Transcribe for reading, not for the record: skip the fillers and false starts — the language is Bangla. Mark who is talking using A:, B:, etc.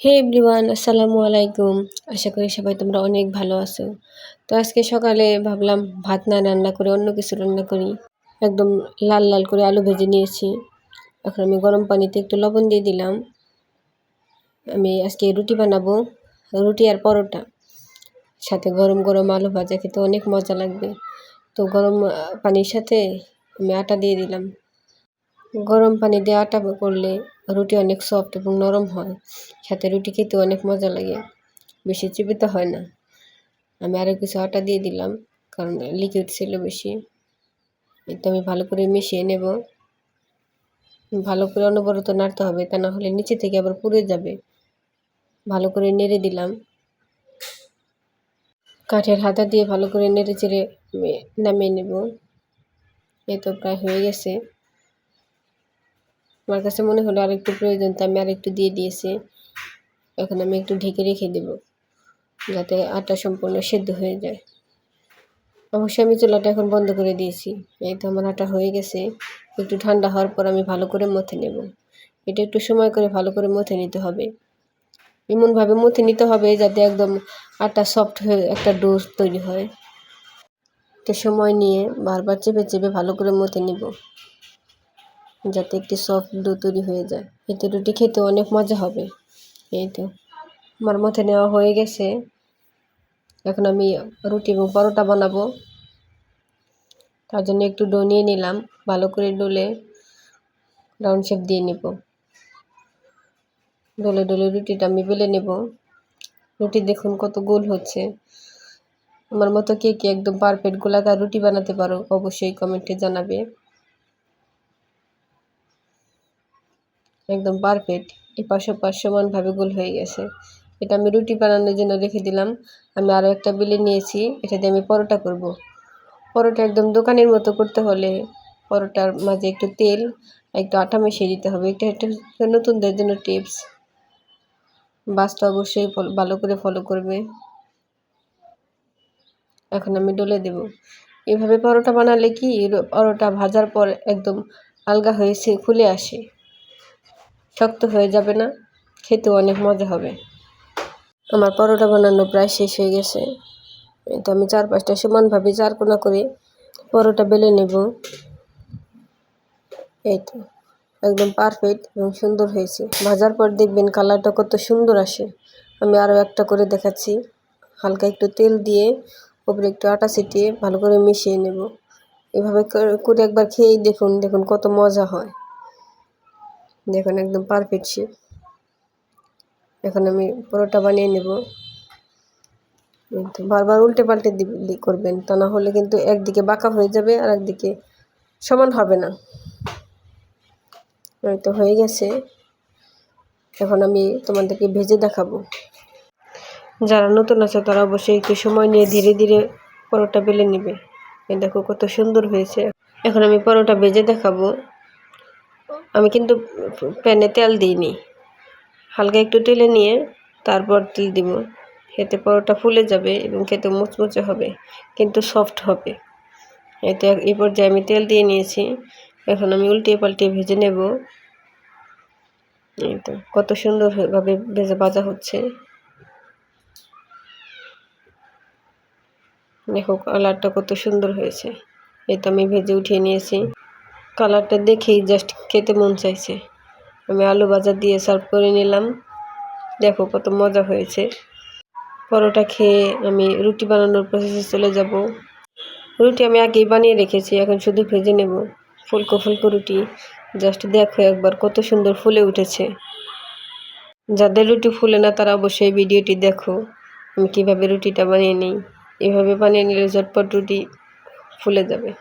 A: হে এভরিওয়ান, আসসালামু আলাইকুম। আশা করি সবাই তোমরা অনেক ভালো আছো। তো আজকে সকালে ভাবলাম ভাত না রান্না করে অন্য কিছু রান্না করি। একদম লাল লাল করে আলু ভেজে নিয়েছি। এখন আমি গরম পানিতে একটু লবণ দিয়ে দিলাম। আমি আজকে রুটি বানাবো, রুটি আর পরোটা। সাথে গরম গরম আলু ভাজা খেতে অনেক মজা লাগবে। তো গরম পানির সাথে আমি আটা দিয়ে দিলাম। গরম পানি দিয়ে আটা করলে রুটি অনেক সফট এবং নরম হয়, সাথে রুটি খেতে অনেক মজা লাগে, বেশি চিবিতে হয় না। আমি আরও কিছু আটা দিয়ে দিলাম, কারণ লিকুইড ছিল বেশি। এটা আমি ভালো করে মিশিয়ে নেব। ভালো করে অনবরত নাড়তে হবে, তা না হলে নিচে থেকে আবার পুড়ে যাবে। ভালো করে নেড়ে দিলাম, কাঠের হাতা দিয়ে ভালো করে নেড়ে চেড়ে নামিয়ে নেব। এই তো প্রায় হয়ে গেছে। আমার কাছে মনে হলো আরেকটু প্রয়োজন, তো আমি আরেকটু দিয়ে দিয়েছি। এখন আমি একটু ঢেকে রেখে দেব, যাতে আটা সম্পূর্ণ সেদ্ধ হয়ে যায়। অবশ্যই আমি চুলাটা এখন বন্ধ করে দিয়েছি। এই তো আমার আটা হয়ে গেছে। একটু ঠান্ডা হওয়ার পর আমি ভালো করে মথে নেব। এটা একটু সময় করে ভালো করে মথে নিতে হবে। এমনভাবে মথে নিতে হবে যাতে একদম আটা সফট হয়ে একটা ডো তৈরি হয়। একটু সময় নিয়ে বারবার চেপে চেপে ভালো করে মথে নিব, যাতে একটি সফট ডো তৈরি হয়ে যায়। এতে রুটি খেতে অনেক মজা হবে। এই তো আমার মথে নেওয়া হয়ে গেছে। এখন আমি রুটি এবং পরোটা বানাবো। তার জন্য একটু ডো নিয়ে নিলাম, ভালো করে ডলে রাউন্ড শেপ দিয়ে নেব। ডলে ডলে রুটিটা আমি বেলে নেব। রুটি দেখুন কত গোল হচ্ছে। আমার মতো কে কে একদম পারফেক্ট গোলাকার রুটি বানাতে পারো, অবশ্যই কমেন্টে জানাবে। একদম পারফেক্ট, এপাশ ওপাশ সমানভাবে গোল হয়ে গেছে। এটা আমি রুটি বানানোর জন্য রেখে দিলাম। আমি আরও একটা বেলে নিয়েছি, এটা দিয়ে আমি পরোটা করব। পরোটা একদম দোকানের মতো করতে হলে পরোটার মাঝে একটু তেল একটু আটা মিশিয়ে দিতে হবে। এটা একটা নতুনদের জন্য টিপস, বাসটা অবশ্যই ভালো করে ফলো করবে। এখন আমি ডলে দেব। এভাবে পরোটা বানালে কি পরোটা ভাজার পর একদম আলগা হয়েছে খুলে আসে, শক্ত হয়ে যাবে না, খেতেও অনেক মজা হবে। আমার পরোটা বানানো প্রায় শেষ হয়ে গেছে। এটা আমি 4-5টা সমানভাবে 4 কোনা করে পরোটা বেলে নেব। এই তো একদম পারফেক্ট এবং সুন্দর হয়েছে। ভাজার পর দেখবেন কালারটা কত সুন্দর আসে। আমি আরও একটা করে দেখাচ্ছি। হালকা একটু তেল দিয়ে উপরে একটু আটা ছিটিয়ে ভালো করে মিশিয়ে নেব। এভাবে করে একবার খেয়েই দেখুন, দেখুন কত মজা হয়। দেখুন একদম পারফেক্ট শেপ। এখন আমি পরোটা বানিয়ে নেব। বারবার উল্টে পাল্টে করবেন, তা না হলে কিন্তু একদিকে বাঁকা হয়ে যাবে আর একদিকে সমান হবে না। তো হয়ে গেছে। এখন আমি তোমাদেরকে ভেজে দেখাবো। যারা নতুন আছে তারা অবশ্যই একটু সময় নিয়ে ধীরে ধীরে পরোটা বেলে নেবে। দেখো কত সুন্দর হয়েছে। এখন আমি পরোটা ভেজে দেখাবো। আমি কিন্তু প্যানে তেল দিইনি, হালকা একটু টেলে নিয়ে তারপর তেল দিব। এতে পরোটা ফুলে যাবে এবং খেতে মুচমুচে হবে, কিন্তু সফট হবে। এতে এই পর্যায়ে আমি তেল দিয়ে নিয়েছি। এখন আমি উল্টিয়ে পাল্টিয়ে ভেজে নেব। এই তো কত সুন্দরভাবে ভাজা হচ্ছে। দেখো কালারটা কত সুন্দর হয়েছে। এই তো আমি ভেজে উঠিয়ে নিয়েছি। কালারটা দেখেই জাস্ট খেতে মন চাইছে। আমি আলু ভাজা দিয়ে সার্ভ করে নিলাম। দেখো কত মজা হয়েছে। পরোটা খেয়ে আমি রুটি বানানোর প্রসেসে চলে যাব। রুটি আমি আগেই বানিয়ে রেখেছি, এখন শুধু ভেজে নেব। ফুলকো ফুলকো রুটি, জাস্ট দেখো একবার কত সুন্দর ফুলে উঠেছে। যাদের রুটি ফুলে না তারা অবশ্যই ভিডিওটি দেখো আমি কিভাবে রুটিটা বানিয়ে নিই। এভাবে বানিয়ে নিলে ঝটপট রুটি ফুলে যাবে।